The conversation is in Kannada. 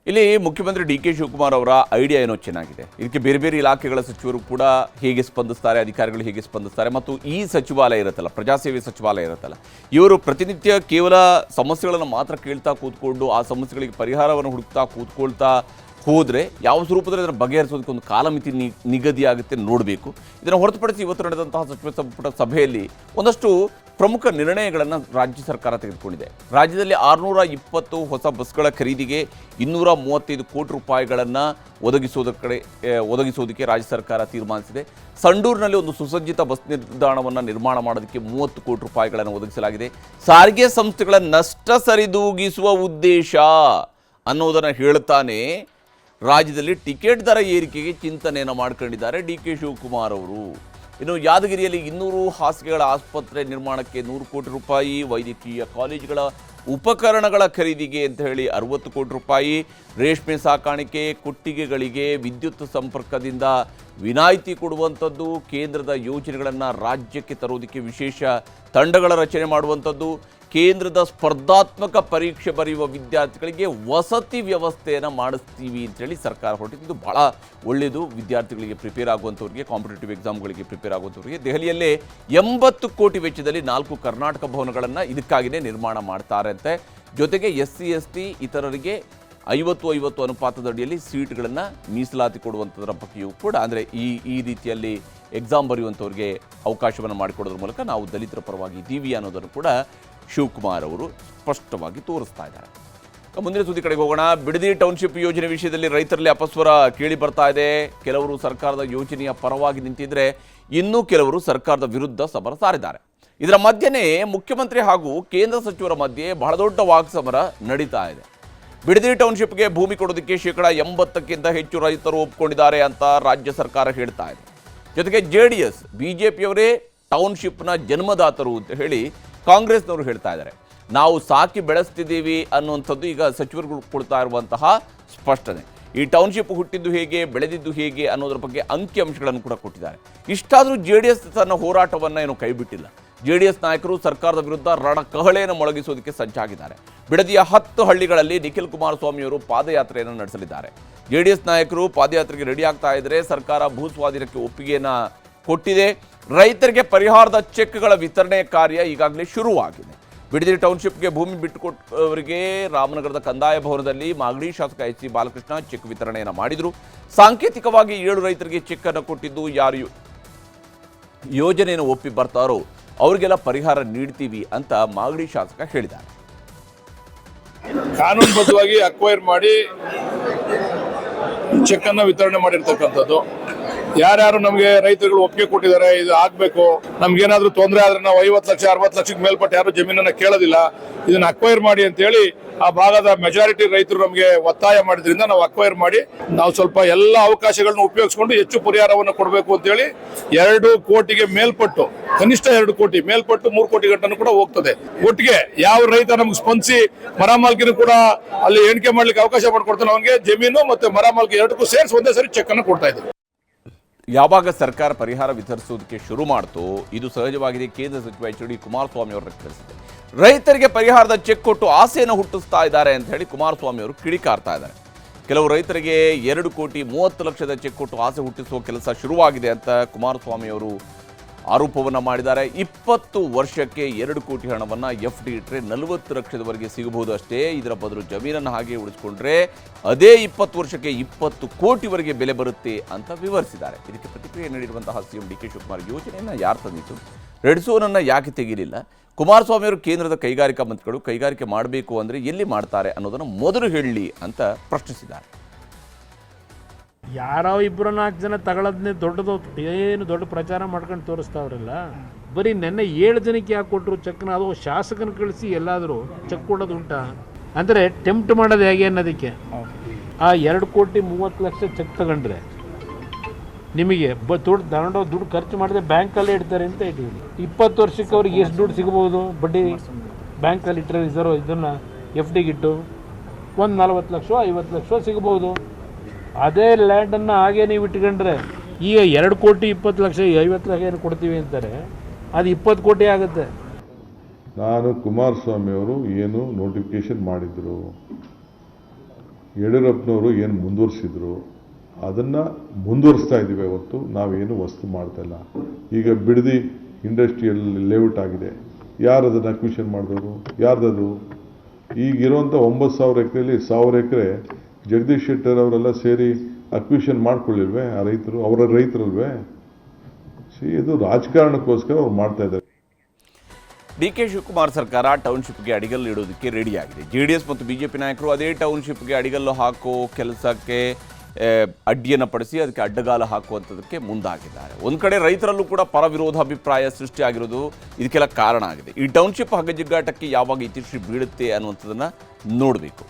ಇಲ್ಲಿ ಮುಖ್ಯಮಂತ್ರಿ ಡಿ ಕೆ ಶಿವಕುಮಾರ್ ಅವರ ಐಡಿಯಾ ಏನೋ ಚೆನ್ನಾಗಿದೆ. ಇದಕ್ಕೆ ಬೇರೆ ಬೇರೆ ಇಲಾಖೆಗಳ ಸಚಿವರು ಕೂಡ ಹೇಗೆ ಸ್ಪಂದಿಸ್ತಾರೆ, ಅಧಿಕಾರಿಗಳು ಹೇಗೆ ಸ್ಪಂದಿಸ್ತಾರೆ, ಮತ್ತು ಈ ಸಚಿವಾಲಯ ಇರುತ್ತಲ್ಲ, ಪ್ರಜಾಸೇವೆ ಸಚಿವಾಲಯ ಇರುತ್ತಲ್ಲ, ಇವರು ಪ್ರತಿನಿತ್ಯ ಕೇವಲ ಸಮಸ್ಯೆಗಳನ್ನು ಮಾತ್ರ ಕೇಳ್ತಾ ಕೂತ್ಕೊಂಡು ಆ ಸಮಸ್ಯೆಗಳಿಗೆ ಪರಿಹಾರವನ್ನು ಹುಡುಕ್ತಾ ಕೂತ್ಕೊಳ್ತಾ ಹೋದರೆ ಯಾವ ಸ್ವರೂಪದಲ್ಲಿ ಅದನ್ನು ಬಗೆಹರಿಸೋದಕ್ಕೆ ಒಂದು ಕಾಲಮಿತಿ ನಿಗದಿಯಾಗುತ್ತೆ ನೋಡಬೇಕು. ಇದನ್ನು ಹೊರತುಪಡಿಸಿ ಇವತ್ತು ನಡೆದಂತಹ ಸಚಿವ ಸಂಪುಟ ಸಭೆಯಲ್ಲಿ ಒಂದಷ್ಟು ಪ್ರಮುಖ ನಿರ್ಣಯಗಳನ್ನು ರಾಜ್ಯ ಸರ್ಕಾರ ತೆಗೆದುಕೊಂಡಿದೆ. ರಾಜ್ಯದಲ್ಲಿ 620 ಹೊಸ ಬಸ್ಗಳ ಖರೀದಿಗೆ 235 ಕೋಟಿ ರೂಪಾಯಿಗಳನ್ನು ಒದಗಿಸೋದಕ್ಕೆ ರಾಜ್ಯ ಸರ್ಕಾರ ತೀರ್ಮಾನಿಸಿದೆ. ಸಂಡೂರಿನಲ್ಲಿ ಒಂದು ಸುಸಜ್ಜಿತ ಬಸ್ ನಿಲ್ದಾಣವನ್ನು ನಿರ್ಮಾಣ ಮಾಡೋದಕ್ಕೆ 30 ಕೋಟಿ ರೂಪಾಯಿಗಳನ್ನು ಒದಗಿಸಲಾಗಿದೆ. ಸಾರಿಗೆ ಸಂಸ್ಥೆಗಳ ನಷ್ಟ ಸರಿದೂಗಿಸುವ ಉದ್ದೇಶ ಅನ್ನೋದನ್ನು ಹೇಳ್ತಾನೆ ರಾಜ್ಯದಲ್ಲಿ ಟಿಕೆಟ್ ದರ ಏರಿಕೆಗೆ ಚಿಂತನೆಯನ್ನು ಮಾಡ್ಕೊಂಡಿದ್ದಾರೆ ಡಿ ಕೆ ಶಿವಕುಮಾರ್ ಅವರು. ಇನ್ನು ಯಾದಗಿರಿಯಲ್ಲಿ 200 ಹಾಸಿಗೆಗಳ ಆಸ್ಪತ್ರೆ ನಿರ್ಮಾಣಕ್ಕೆ 100 ಕೋಟಿ ರೂಪಾಯಿ, ವೈದ್ಯಕೀಯ ಕಾಲೇಜುಗಳ ಉಪಕರಣಗಳ ಖರೀದಿಗೆ ಅಂತ ಹೇಳಿ 60 ಕೋಟಿ ರೂಪಾಯಿ, ರೇಷ್ಮೆ ಸಾಕಾಣಿಕೆ ಕೊಟ್ಟಿಗೆಗಳಿಗೆ ವಿದ್ಯುತ್ ಸಂಪರ್ಕದಿಂದ ವಿನಾಯಿತಿ ಕೊಡುವಂಥದ್ದು, ಕೇಂದ್ರದ ಯೋಜನೆಗಳನ್ನು ರಾಜ್ಯಕ್ಕೆ ತರೋದಕ್ಕೆ ವಿಶೇಷ ತಂಡಗಳ ರಚನೆ ಮಾಡುವಂಥದ್ದು, ಕೇಂದ್ರದ ಸ್ಪರ್ಧಾತ್ಮಕ ಪರೀಕ್ಷೆ ಬರೆಯುವ ವಿದ್ಯಾರ್ಥಿಗಳಿಗೆ ವಸತಿ ವ್ಯವಸ್ಥೆಯನ್ನು ಮಾಡಿಸ್ತೀವಿ ಅಂತೇಳಿ ಸರ್ಕಾರ ಹೊರಟಿದ್ದು. ಇದು ಭಾಳ ಒಳ್ಳೆಯದು. ವಿದ್ಯಾರ್ಥಿಗಳಿಗೆ ಪ್ರಿಪೇರ್ ಆಗುವಂಥವ್ರಿಗೆ, ಕಾಂಪಿಟೇಟಿವ್ ಎಕ್ಸಾಮ್ಗಳಿಗೆ ಪ್ರಿಪೇರ್ ಆಗುವಂಥವ್ರಿಗೆ ದೆಹಲಿಯಲ್ಲೇ 80 ಕೋಟಿ ವೆಚ್ಚದಲ್ಲಿ 4 ಕರ್ನಾಟಕ ಭವನಗಳನ್ನು ಇದಕ್ಕಾಗಿಯೇ ನಿರ್ಮಾಣ ಮಾಡ್ತಾರೆ ಅಂತೆ. ಜೊತೆಗೆ SC ST ಇತರರಿಗೆ 50-50 ಅನುಪಾತದಡಿಯಲ್ಲಿ ಸೀಟ್ಗಳನ್ನು ಮೀಸಲಾತಿ ಕೊಡುವಂಥದ್ರ ಬಗ್ಗೆಯೂ ಕೂಡ, ಅಂದರೆ ಈ ರೀತಿಯಲ್ಲಿ ಎಕ್ಸಾಮ್ ಬರೆಯುವಂಥವ್ರಿಗೆ ಅವಕಾಶವನ್ನು ಮಾಡಿಕೊಡೋದ್ರ ಮೂಲಕ ನಾವು ದಲಿತರ ಪರವಾಗಿ ಇದ್ದೀವಿ ಅನ್ನೋದನ್ನು ಕೂಡ ಶಿವಕುಮಾರ್ ಅವರು ಸ್ಪಷ್ಟವಾಗಿ ತೋರಿಸ್ತಾ ಇದ್ದಾರೆ. ಮುಂದಿನ ಸುದ್ದಿ ಕಡೆಗೆ ಹೋಗೋಣ. ಬಿಡದಿ ಟೌನ್ಶಿಪ್ ಯೋಜನೆ ವಿಷಯದಲ್ಲಿ ರೈತರಲ್ಲಿ ಅಪಸ್ವರ ಕೇಳಿ ಬರ್ತಾ ಇದೆ. ಕೆಲವರು ಸರ್ಕಾರದ ಯೋಜನೆಯ ಪರವಾಗಿ ನಿಂತಿದ್ರೆ, ಇನ್ನೂ ಕೆಲವರು ಸರ್ಕಾರದ ವಿರುದ್ಧ ಸಮರ ಸಾರಿದ್ದಾರೆ. ಇದರ ಮಧ್ಯೆನೇ ಮುಖ್ಯಮಂತ್ರಿ ಹಾಗೂ ಕೇಂದ್ರ ಸಚಿವರ ಮಧ್ಯೆ ಬಹಳ ದೊಡ್ಡ ವಾಕ್ಸಮರ ನಡೀತಾ ಇದೆ. ಬಿಡದಿ ಟೌನ್ಶಿಪ್ಗೆ ಭೂಮಿ ಕೊಡೋದಕ್ಕೆ 80%ಕ್ಕಿಂತ ಹೆಚ್ಚು ರೈತರು ಒಪ್ಪಿಕೊಂಡಿದ್ದಾರೆ ಅಂತ ರಾಜ್ಯ ಸರ್ಕಾರ ಹೇಳ್ತಾ ಇದೆ. ಜೊತೆಗೆ JDS BJಪಿಯವರೇ ಟೌನ್ಶಿಪ್ನ ಜನ್ಮದಾತರು ಅಂತ ಹೇಳಿ ಕಾಂಗ್ರೆಸ್ನವರು ಹೇಳ್ತಾ ಇದ್ದಾರೆ. ನಾವು ಸಾಕಿ ಬೆಳೆಸ್ತಿದ್ದೀವಿ ಅನ್ನುವಂಥದ್ದು ಈಗ ಸಚಿವರುಗಳು ಕೊಡ್ತಾ ಇರುವಂತಹ ಸ್ಪಷ್ಟನೆ. ಈ ಟೌನ್ಶಿಪ್ ಹುಟ್ಟಿದ್ದು ಹೇಗೆ, ಬೆಳೆದಿದ್ದು ಹೇಗೆ ಅನ್ನೋದ್ರ ಬಗ್ಗೆ ಅಂಕಿಅಂಶಗಳನ್ನು ಕೂಡ ಕೊಟ್ಟಿದ್ದಾರೆ. ಇಷ್ಟಾದರೂ JDS ತನ್ನ ಹೋರಾಟವನ್ನು ಏನು ಕೈಬಿಟ್ಟಿಲ್ಲ. JDS ನಾಯಕರು ಸರ್ಕಾರದ ವಿರುದ್ಧ ರಣಕಹಳೆಯನ್ನು ಮೊಳಗಿಸೋದಕ್ಕೆ ಸಜ್ಜಾಗಿದ್ದಾರೆ. ಬಿಡದಿಯ 10 ಹಳ್ಳಿಗಳಲ್ಲಿ ನಿಖಿಲ್ ಕುಮಾರಸ್ವಾಮಿಯವರು ಪಾದಯಾತ್ರೆಯನ್ನು ನಡೆಸಲಿದ್ದಾರೆ. JDS ನಾಯಕರು ಪಾದಯಾತ್ರೆಗೆ ರೆಡಿ ಆಗ್ತಾ ಇದ್ದರೆ ಸರ್ಕಾರ ಭೂಸ್ವಾಧೀನಕ್ಕೆ ಒಪ್ಪಿಗೆಯನ್ನು ಕೊಟ್ಟಿದೆ. ರೈತರಿಗೆ ಪರಿಹಾರದ ಚೆಕ್ಗಳ ವಿತರಣೆ ಕಾರ್ಯ ಈಗಾಗಲೇ ಶುರುವಾಗಿದೆ. ಬಿಡದಿ ಟೌನ್ಶಿಪ್ಗೆ ಭೂಮಿ ಬಿಟ್ಟುಕೊಟ್ಟವರಿಗೆ ರಾಮನಗರದ ಕಂದಾಯ ಭವನದಲ್ಲಿ ಮಾಗಡಿ ಶಾಸಕ SC ಬಾಲಕೃಷ್ಣ ಚೆಕ್ ವಿತರಣೆಯನ್ನು ಮಾಡಿದರು. ಸಾಂಕೇತಿಕವಾಗಿ 7 ರೈತರಿಗೆ ಚೆಕ್ ಅನ್ನು ಕೊಟ್ಟಿದ್ದು, ಯಾರು ಯೋಜನೆಯನ್ನು ಒಪ್ಪಿ ಬರ್ತಾರೋ ಅವರಿಗೆಲ್ಲ ಪರಿಹಾರ ನೀಡ್ತೀವಿ ಅಂತ ಮಾಗಡಿ ಶಾಸಕ ಹೇಳಿದ್ದಾರೆ. ಕಾನೂನುಬದ್ಧವಾಗಿ ಅಕ್ವೈರ್ ಮಾಡಿ ಚೆಕ್ ಅನ್ನು ವಿತರಣೆ ಮಾಡಿರ್ತಕ್ಕಂಥದ್ದು. ಯಾರ್ಯಾರು ನಮಗೆ ರೈತರುಗಳು ಒಪ್ಪಿಗೆ ಕೊಟ್ಟಿದ್ದಾರೆ, ಇದು ಆಗ್ಬೇಕು, ನಮ್ಗೇನಾದ್ರೂ ತೊಂದರೆ ಆದ್ರೆ ನಾವು 50 ಲಕ್ಷ 60 ಲಕ್ಷಕ್ಕೆ ಮೇಲ್ಪಟ್ಟು ಯಾರು ಜಮೀನನ್ನ ಕೇಳೋದಿಲ್ಲ, ಇದನ್ನ ಅಕ್ವೈರ್ ಮಾಡಿ ಅಂತ ಹೇಳಿ ಆ ಭಾಗದ ಮೆಜಾರಿಟಿ ರೈತರು ನಮಗೆ ಒತ್ತಾಯ ಮಾಡಿದ್ರಿಂದ ನಾವು ಅಕ್ವೈರ್ ಮಾಡಿ ನಾವು ಸ್ವಲ್ಪ ಎಲ್ಲ ಅವಕಾಶಗಳನ್ನ ಉಪಯೋಗಿಸ್ಕೊಂಡು ಹೆಚ್ಚು ಪರಿಹಾರವನ್ನು ಕೊಡಬೇಕು ಅಂತ ಹೇಳಿ 2 ಕೋಟಿಗೆ ಮೇಲ್ಪಟ್ಟು, ಕನಿಷ್ಠ 2 ಕೋಟಿ ಮೇಲ್ಪಟ್ಟು 3 ಕೋಟಿ ಗಂಟನ್ನು ಕೂಡ ಹೋಗ್ತದೆ. ಒಟ್ಟಿಗೆ ಯಾವ ರೈತ ನಮ್ಗೆ ಸ್ಪಂದಿಸಿ ಮರ ಮಾಲ್ಕಿನೂ ಕೂಡ ಅಲ್ಲಿ ಎಣಿಕೆ ಮಾಡ್ಲಿಕ್ಕೆ ಅವಕಾಶ ಮಾಡಿಕೊಡ್ತಾನೆ, ಅವನಿಗೆ ಜಮೀನು ಮತ್ತೆ ಮರ ಮಾಲ್ಕಿ 2ಕ್ಕೂ ಸೇರಿಸಿ ಒಂದೇ ಸರಿ ಚೆಕ್ ಅನ್ನು ಕೊಡ್ತಾ ಇದ್ದೀವಿ. ಯಾವಾಗ ಸರ್ಕಾರ ಪರಿಹಾರ ವಿತರಿಸುವುದಕ್ಕೆ ಶುರು ಮಾಡ್ತೋ ಇದು ಸಹಜವಾಗಿದೆ. ಕೇಂದ್ರ ಸಚಿವ HD ಕುಮಾರಸ್ವಾಮಿ ಅವರು ತಿಳಿಸಿದ್ದಾರೆ. ರೈತರಿಗೆ ಪರಿಹಾರದ ಚೆಕ್ ಕೊಟ್ಟು ಆಸೆಯನ್ನು ಹುಟ್ಟಿಸ್ತಾ ಇದ್ದಾರೆ ಅಂತ ಹೇಳಿ ಕುಮಾರಸ್ವಾಮಿ ಅವರು ಕಿಡಿಕಾರ್ತಾ ಇದ್ದಾರೆ. ಕೆಲವು ರೈತರಿಗೆ 2 ಕೋಟಿ 30 ಲಕ್ಷದ ಚೆಕ್ ಕೊಟ್ಟು ಆಸೆ ಹುಟ್ಟಿಸುವ ಕೆಲಸ ಶುರುವಾಗಿದೆ ಅಂತ ಕುಮಾರಸ್ವಾಮಿ ಅವರು ಆರೋಪವನ್ನು ಮಾಡಿದ್ದಾರೆ. 20 ವರ್ಷಕ್ಕೆ 2 ಕೋಟಿ ಹಣವನ್ನು FD ಇಟ್ಟರೆ 40 ಲಕ್ಷದವರೆಗೆ ಸಿಗಬಹುದು ಅಷ್ಟೇ. ಇದರ ಬದಲು ಜಮೀನನ್ನು ಹಾಗೆ ಉಳಿಸ್ಕೊಂಡ್ರೆ ಅದೇ 20 ವರ್ಷಕ್ಕೆ 20 ಕೋಟಿವರೆಗೆ ಬೆಲೆ ಬರುತ್ತೆ ಅಂತ ವಿವರಿಸಿದ್ದಾರೆ. ಇದಕ್ಕೆ ಪ್ರತಿಕ್ರಿಯೆ ನೀಡಿರುವಂತಹ CM DK ಶಿವಕುಮಾರ್ ಯೋಜನೆಯನ್ನು ಯಾರು ತಂದಿತ್ತು, ರೆಡ್ ಝೋನನ್ನು ಯಾಕೆ ತೆಗೀಲಿಲ್ಲ, ಕುಮಾರಸ್ವಾಮಿ ಅವರು ಕೇಂದ್ರದ ಕೈಗಾರಿಕಾ ಮಂತ್ರಿಗಳು, ಕೈಗಾರಿಕೆ ಮಾಡಬೇಕು ಅಂದರೆ ಎಲ್ಲಿ ಮಾಡ್ತಾರೆ ಅನ್ನೋದನ್ನು ಮೊದಲು ಹೇಳಲಿ ಅಂತ ಪ್ರಶ್ನಿಸಿದ್ದಾರೆ. ಯಾರೋ 2-4 ಜನ ತಗೊಳ್ಳೋದನ್ನೇ ದೊಡ್ಡದು, ಏನು ದೊಡ್ಡ ಪ್ರಚಾರ ಮಾಡ್ಕೊಂಡು ತೋರಿಸ್ತಾವ್ರಲ್ಲ. ಬರೀ ನೆನ್ನೆ 7 ಜನಕ್ಕೆ ಯಾಕೆ ಕೊಟ್ಟರು ಚೆಕ್ನ? ಅದು ಶಾಸಕನ ಕಳಿಸಿ ಎಲ್ಲಾದರೂ ಚೆಕ್ ಕೊಡೋದು ಉಂಟಾ? ಅಂದರೆ ಟೆಂಪ್ಟ್ ಮಾಡೋದು ಹೇಗೆ ಅನ್ನೋದಕ್ಕೆ. ಆ 2 ಕೋಟಿ 30 ಲಕ್ಷ ಚೆಕ್ ತಗೊಂಡ್ರೆ ನಿಮಗೆ ದುಡ್ಡು ಖರ್ಚು ಮಾಡಿದ್ರೆ ಬ್ಯಾಂಕಲ್ಲೇ ಇಡ್ತಾರೆ ಅಂತ ಇಟ್ಟಿದ್ದೀನಿ. 20 ವರ್ಷಕ್ಕೆ ಅವ್ರಿಗೆ ಎಷ್ಟು ದುಡ್ಡು ಸಿಗ್ಬೋದು? ಬಡ್ಡಿ ಬ್ಯಾಂಕಲ್ಲಿ ಇಟ್ಟರೆ ರಿಸರ್ವ್ ಇದನ್ನು FDಗೆ ಇಟ್ಟು ಒಂದು 40 ಲಕ್ಷ 50 ಲಕ್ಷ ಸಿಗ್ಬೋದು. ಅದೇ ಲ್ಯಾಂಡನ್ನು ಹಾಗೆ ನೀವು ಇಟ್ಕೊಂಡ್ರೆ ಈಗ 2 ಕೋಟಿ 20 ಲಕ್ಷ 50 ಲಕ್ಷ ಏನು ಕೊಡ್ತೀವಿ ಅಂತಾರೆ, ಅದು 20 ಕೋಟಿ ಆಗುತ್ತೆ. ನಾನು ಕುಮಾರಸ್ವಾಮಿ ಅವರು ಏನು ನೋಟಿಫಿಕೇಶನ್ ಮಾಡಿದರು, ಯಡಿಯೂರಪ್ಪನವರು ಏನು ಮುಂದುವರಿಸಿದ್ರು ಅದನ್ನು ಮುಂದುವರಿಸ್ತಾ ಇದ್ದೀವಿ ಹೊರತು ನಾವೇನು ವಸ್ತು ಮಾಡ್ತಾ ಇಲ್ಲ. ಈಗ ಬಿಡದಿ ಇಂಡಸ್ಟ್ರಿಯಲ್ ಲೇಔಟ್ ಆಗಿದೆ, ಯಾರು ಅದನ್ನು ಅಕ್ವಿಷನ್ ಮಾಡಿದವರು, ಯಾರ್ದದು? ಈಗಿರುವಂಥ 9,000 ಎಕರೆಯಲ್ಲಿ 1,000 ಎಕರೆ ಜಗದೀಶ್ ಶೆಟ್ಟರ್ ಅವರೆಲ್ಲ ಸೇರಿ ಅಕ್ವಿಷನ್ ಮಾಡ್ಕೊಳ್ಳಿಲ್ವೇ? ಆ ರೈತರು ಅವರ ರೈತರಲ್ವೇ? ಇದು ರಾಜಕಾರಣಕ್ಕೋಸ್ಕರ ಅವ್ರು ಮಾಡ್ತಾ ಇದ್ದಾರೆ. ಡಿ ಕೆ ಶಿವಕುಮಾರ್ ಸರ್ಕಾರ ಟೌನ್ಶಿಪ್ಗೆ ಅಡಿಗಲ್ಲು ಇಡೋದಕ್ಕೆ ರೆಡಿಯಾಗಿದೆ. JDS ಮತ್ತು ಬಿಜೆಪಿ ನಾಯಕರು ಅದೇ ಟೌನ್ಶಿಪ್ಗೆ ಅಡಿಗಲ್ಲು ಹಾಕೋ ಕೆಲಸಕ್ಕೆ ಅಡ್ಡಿಯನ್ನು ಪಡಿಸಿ ಅದಕ್ಕೆ ಅಡ್ಡಗಾಲ ಹಾಕುವಂಥದ್ದಕ್ಕೆ ಮುಂದಾಗಿದ್ದಾರೆ. ಒಂದು ಕಡೆ ರೈತರಲ್ಲೂ ಕೂಡ ಪರ ವಿರೋಧಾಭಿಪ್ರಾಯ ಸೃಷ್ಟಿಯಾಗಿರೋದು ಇದಕ್ಕೆಲ್ಲ ಕಾರಣ ಆಗಿದೆ. ಈ ಟೌನ್ಶಿಪ್ ಹಗ್ಗಜಿಗ್ಗಾಟಕ್ಕೆ ಯಾವಾಗ ಇತಿಶ್ರೀ ಬೀಳುತ್ತೆ ಅನ್ನುವಂಥದ್ದನ್ನು ನೋಡಬೇಕು.